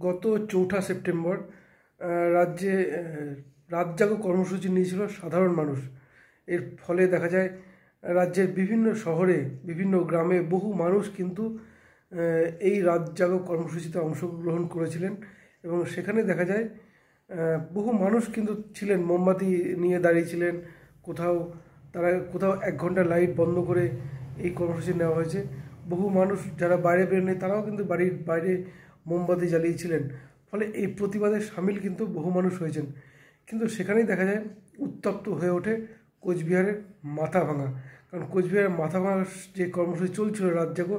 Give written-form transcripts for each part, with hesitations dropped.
গত ৪ঠা সেপ্টেম্বর রাজ্যে রাত জাগো কর্মসূচি নিয়েছিল সাধারণ মানুষ। এর ফলে দেখা যায় রাজ্যের বিভিন্ন শহরে, বিভিন্ন গ্রামে বহু মানুষ কিন্তু এই রাত জাগো কর্মসূচিতে অংশগ্রহণ করেছিলেন এবং সেখানে দেখা যায় বহু মানুষ কিন্তু ছিলেন, মোমবাতি নিয়ে দাঁড়িয়েছিলেন। কোথাও ১ ঘন্টা লাইট বন্ধ করে এই কর্মসূচি নেওয়া হয়েছে। বহু মানুষ যারা বাইরে বেরোয়নি তারাও কিন্তু বাড়ির বাইরে মোমবাতি জ্বালিয়েছিলেন। ফলে এই প্রতিবাদে সামিল কিন্তু বহু মানুষ হয়েছেন। কিন্তু সেখানেই দেখা যায় উত্তপ্ত হয়ে ওঠে কোচবিহারের মাথাভাঙা। কারণ কোচবিহারের মাথাভাঙার যে কর্মসূচি চলছিল রাত জাগো,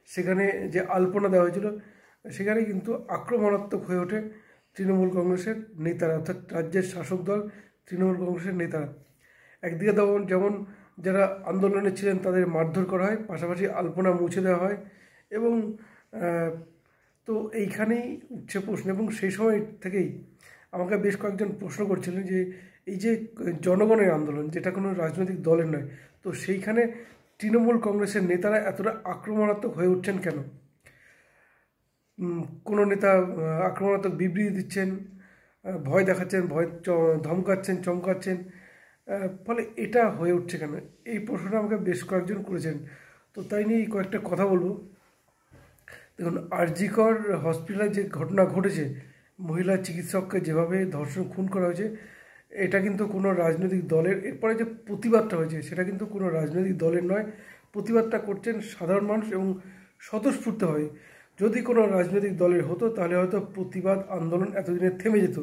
সেখানে যে আলপনা দেওয়া হয়েছিল, সেখানে কিন্তু আক্রমণাত্মক হয়ে ওঠে তৃণমূল কংগ্রেসের নেতারা, অর্থাৎ রাজ্যের শাসক দল তৃণমূল কংগ্রেসের নেতারা। একদিকে যেমন যারা আন্দোলনে ছিলেন তাদের মারধর করা হয়, পাশাপাশি আলপনা মুছে দেওয়া হয় এবং তো এইখানেই উঠছে প্রশ্ন। এবং সেই সময় থেকেই আমাকে বেশ কয়েকজন প্রশ্ন করছিলেন যে এই যে জনগণের আন্দোলন, যেটা কোনো রাজনৈতিক দলের নয়, তো সেইখানে তৃণমূল কংগ্রেসের নেতারা এতটা আক্রমণাত্মক হয়ে উঠছেন কেন? কোনো নেতা আক্রমণাত্মক বিবৃতি দিচ্ছেন, ভয় দেখাচ্ছেন, ধমকাচ্ছেন, চমকাচ্ছেন, ফলে এটা হয়ে উঠছে কেন? এই প্রশ্নটা আমাকে বেশ কয়েকজন করেছেন। তো তাই নিয়ে কয়েকটা কথা বলবো। দেখুন, আরজিকর হসপিটালে যে ঘটনা ঘটেছে, মহিলা চিকিৎসককে যেভাবে ধর্ষণ খুন করা হয়েছে, এটা কিন্তু কোনো রাজনৈতিক দলের, এরপরে যে প্রতিবাদটা হয়েছে সেটা কিন্তু কোনো রাজনৈতিক দলের নয়। প্রতিবাদটা করছেন সাধারণ মানুষ এবং স্বতঃস্ফূর্তভাবে। যদি কোনো রাজনৈতিক দলের হতো তাহলে হয়তো প্রতিবাদ আন্দোলন এতদিনে থেমে যেত।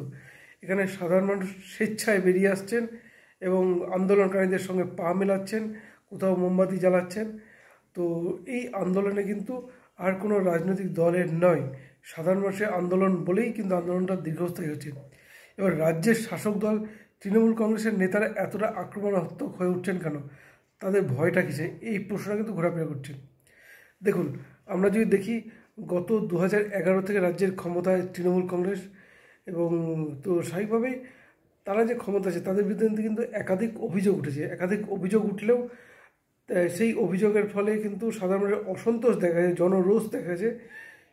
এখানে সাধারণ মানুষ স্বেচ্ছায় বেরিয়ে আসছেন এবং আন্দোলনকারীদের সঙ্গে পা মেলাচ্ছেন, কোথাও মোমবাতি জ্বালাচ্ছেন। তো এই আন্দোলনে কিন্তু আর কোনো রাজনৈতিক দলের নয়, সাধারণ মানুষের আন্দোলন বলেই কিন্তু আন্দোলনটা দীর্ঘস্থায়ী হচ্ছে। এবার রাজ্যের শাসক দল তৃণমূল কংগ্রেসের নেতারা এতটা আক্রমণাত্মক হয়ে উঠছেন কেন? তাদের ভয়টা কিসে? এই প্রশ্নটা কিন্তু ঘোরাফেরা করছে। দেখুন, আমরা যদি দেখি, গত 2011 থেকে রাজ্যের ক্ষমতায় তৃণমূল কংগ্রেস, এবং তো স্বাভাবিকভাবেই তারা যে ক্ষমতা আছে তাদের বিরুদ্ধে কিন্তু একাধিক অভিযোগ উঠেছে। একাধিক অভিযোগ উঠলেও সেই অভিযোগের ফলে কিন্তু সাধারণ মানুষের অসন্তোষ দেখা যায়, জনরোষ দেখা যায়,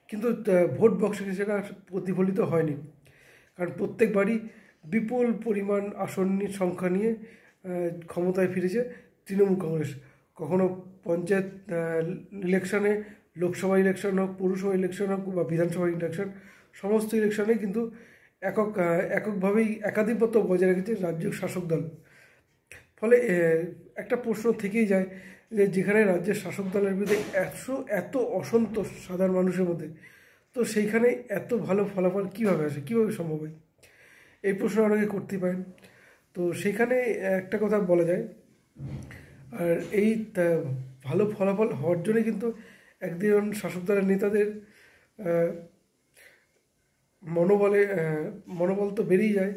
কিন্তু ভোট বক্সে সেটা প্রতিফলিত হয়নি। কারণ প্রত্যেকবারই বিপুল পরিমাণ আসনের সংখ্যা নিয়ে ক্ষমতায় ফিরেছে তৃণমূল কংগ্রেস। কখনো পঞ্চায়েত ইলেকশনে, লোকসভা ইলেকশন হোক, পৌরসভা ইলেকশন হোক বা বিধানসভা ইলেকশন, সমস্ত ইলেকশনে কিন্তু এককভাবেই একাধিপত্য বজায় রেখেছে রাজ্য শাসক দল। ফলে একটা প্রশ্ন থেকেই যায় যে যেখানে রাজ্যের শাসক দলের বিরুদ্ধে এত অসন্তোষ সাধারণ মানুষের মধ্যে, তো সেইখানে এত ভালো ফলাফল কীভাবে আসে, কীভাবে সম্ভব হয়? এই প্রশ্ন অনেকে করতেই পারেন। তো সেইখানে একটা কথা বলা যায়, আর এই ভালো ফলাফল হওয়ার জন্যে কিন্তু একদিন শাসক দলের নেতাদের মনোবল তো বেরিয়ে যায়।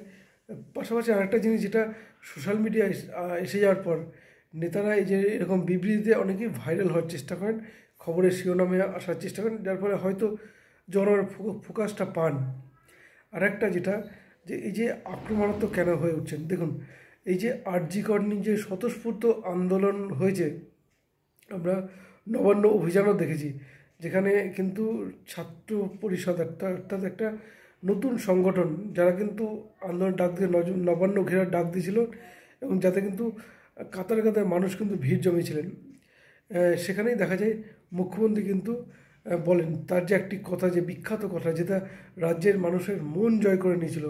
পাশাপাশি আরেকটা জিনিস, যেটা সোশ্যাল মিডিয়ায় এসে যাওয়ার পর নেতারা এই যে এরকম বিবৃতিতে অনেকেই ভাইরাল হওয়ার চেষ্টা করেন, খবরের শিরোনামে আসার চেষ্টা করেন, যার ফলে হয়তো জনের ফোকাসটা পান। আরেকটা যেটা, যে এই যে আক্রমণাত্মক কেন হয়ে উঠছেন, দেখুন, এই যে আরজিকর নিয়ে যে স্বতঃস্ফূর্ত আন্দোলন হয়েছে, আমরা নবান্ন অভিযানও দেখেছি, যেখানে কিন্তু ছাত্র পরিষদ অর্থাৎ একটা নতুন সংগঠন, যারা কিন্তু আন্দোলন ডাক দিয়ে নবান্ন ঘেরার ডাক দিয়েছিল এবং যাতে কিন্তু কাতারে কাতারে মানুষ কিন্তু ভিড় জমিয়েছিলেন। সেখানেই দেখা যায় মুখ্যমন্ত্রী কিন্তু বলেন, তার যে একটি কথা, যে বিখ্যাত কথা, যেটা রাজ্যের মানুষের মন জয় করে নিয়েছিল,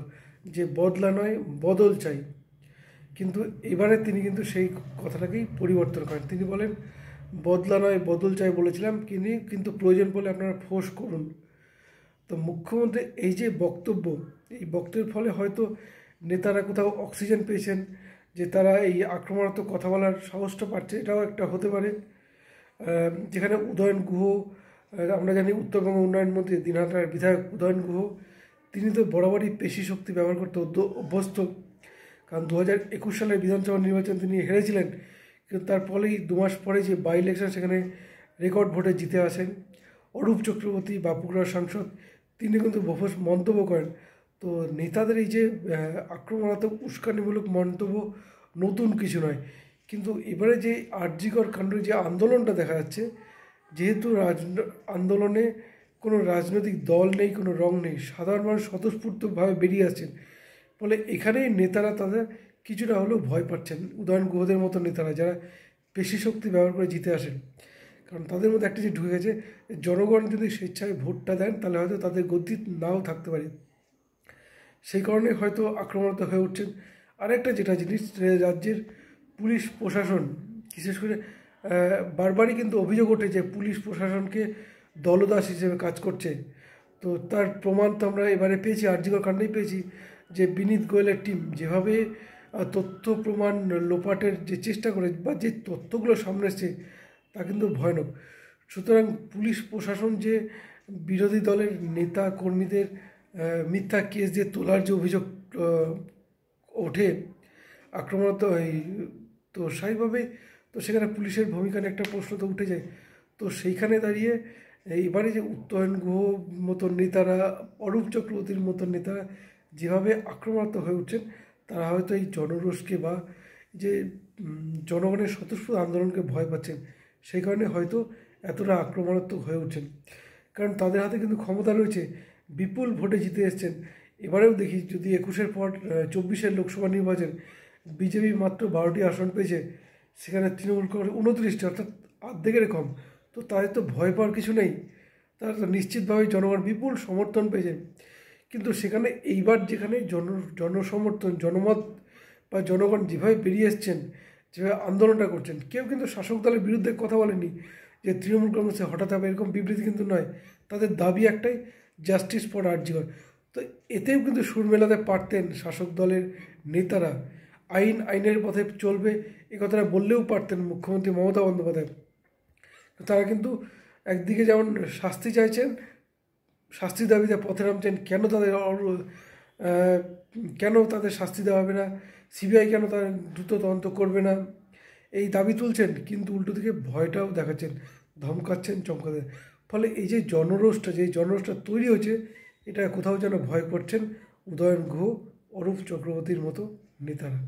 যে বদলা নয় বদল চাই। কিন্তু এবারে তিনি কিন্তু সেই কথাটাকেই পরিবর্তন করেন। তিনি বলেন, বদলা নয় বদল চাই বলেছিলাম, কিন্তু প্রয়োজন পড়লে আপনারা ফোর্স করুন। তো মুখ্যমন্ত্রী এই যে বক্তব্য, এই বক্তব্যের ফলে হয়তো নেতারা কোথাও অক্সিজেন পেয়েছেন, যে তারা এই আক্রমণাত্মক কথা বলার সাহসটা পাচ্ছে, এটাও একটা হতে পারে। যেখানে উদয়ন গুহ, আমরা জানি উত্তরবঙ্গ উন্নয়ন মন্ত্রী দিনহাটার বিধায়ক উদয়ন গুহ, তিনি তো বরাবরই পেশি শক্তি ব্যবহার করতে অভ্যস্ত। কারণ 2021 সালের বিধানসভা নির্বাচন তিনি হেরেছিলেন, কিন্তু তারপরেই 2 মাস পরে যে বাই ইলেকশন, সেখানে রেকর্ড ভোটে জিতে আসেন। অরূপ চক্রবর্তী, বাঁকুড়ার সাংসদ, তিনি কিন্তু বহু মন্তব্য করেন। তো নেতাদের এই যে আক্রমণাত্মক উস্কানিমূলক মন্তব্য নতুন কিছু নয়। কিন্তু এবারে যে আরজিকর কাণ্ডে যে আন্দোলনটা দেখা যাচ্ছে, যেহেতু আন্দোলনে কোনো রাজনৈতিক দল নেই, কোনো রং নেই, সাধারণ মানুষ স্বতঃস্ফূর্তভাবে বেরিয়ে আসছেন। ফলে এখানেই নেতারা তাদের কিছুটা হলেও ভয় পাচ্ছেন, উদয়ন গুহদের মতো নেতারা যারা পেশি শক্তি ব্যবহার করে জিতে আসেন। কারণ তাদের মধ্যে একটা যে ঢুকে গেছে, জনগণ যদি স্বেচ্ছায় ভোটটা দেন তাহলে হয়তো তাদের গতি নাও থাকতে পারে, সেই কারণে হয়তো আক্রমণাত্মক হয়ে উঠছেন। আরেকটা যেটা জিনিস, রাজ্যের পুলিশ প্রশাসন বিশেষ করে বারবারই কিন্তু অভিযোগ ওঠে যে পুলিশ প্রশাসনকে দলদাস হিসেবে কাজ করছে। তো তার প্রমাণ তো আমরা এবারে পেয়েছি, আরজিকর কাণ্ডেই পেয়েছি, যে বিনীত গোয়েলের টিম যেভাবে তথ্য প্রমাণ লোপাটের যে চেষ্টা করে বা যে তথ্যগুলো সামনে এসছে তা কিন্তু ভয়ানক। সুতরাং পুলিশ প্রশাসন যে বিরোধী দলের নেতা কর্মীদের মিথ্যা কেস দিয়ে তোলার যে অভিযোগ ওঠে আক্রমণাত্মক, তো স্বাভাবিকভাবেই তো সেখানে পুলিশের ভূমিকা নিয়ে একটা প্রশ্ন তো উঠে যায়। তো সেইখানে দাঁড়িয়ে এবারে যে উত্তরণ গুহ মতন নেতারা, অরূপ চক্রবর্তীর মতন নেতারা যেভাবে আক্রমণাত্মক হয়ে উঠছেন, তারা হয়তো এই জনরোষকে বা যে জনগণের স্বতঃস্ফূর্ত আন্দোলনকে ভয় পাচ্ছেন, সেই কারণে হয়তো এতটা আক্রমণাত্মক হয়ে উঠছেন। কারণ তাদের হাতে কিন্তু ক্ষমতা রয়েছে, বিপুল ভোটে জিতে এসছেন। এবারেও দেখি যদি 21-এর পর 24-এর লোকসভা নির্বাচন বিজেপি মাত্র 12টি আসন পেয়েছে, সেখানে তৃণমূল কংগ্রেস 29টি, অর্থাৎ অর্ধেকের কম। তো তাদের তো ভয় পাওয়ার কিছু নেই, তারা তো নিশ্চিতভাবে জনগণ বিপুল সমর্থন পেয়েছে। কিন্তু সেখানে এইবার যেখানে জনসমর্থন, জনমত বা জনগণ যেভাবে বেরিয়ে এসছেন, যেভাবে আন্দোলনটা করছেন, কেউ কিন্তু শাসক দলের বিরুদ্ধে কথা বলেনি যে তৃণমূল কংগ্রেসে হঠাৎ হবে এরকম বিবৃতি কিন্তু নয়। তাদের দাবি একটাই, জাস্টিস ফর আরজিকর। তো এতেও কিন্তু সুর মেলাতে পারতেন শাসক দলের নেতারা, আইনের পথে চলবে এ কথাটা বললেও পারতেন মুখ্যমন্ত্রী মমতা বন্দ্যোপাধ্যায়। তারা কিন্তু একদিকে যেমন শাস্তি চাইছেন, শাস্তির দাবিতে পথে নামছেন, কেন তাদের শাস্তি দেওয়া হবে না, সিবিআই কেন তার দ্রুত তদন্ত করবে না, এই দাবি তুলছেন, কিন্তু উল্টো দিকে ভয়টাও দেখাচ্ছেন, ধমকাচ্ছেন, চমকাচ্ছেন। ফলে এই যে জনরোষটা তৈরি হয়েছে, এটা কোথাও যেন ভয় করছেন উদয়ন গুহ, অরূপ চক্রবর্তীর মতো নেতারা।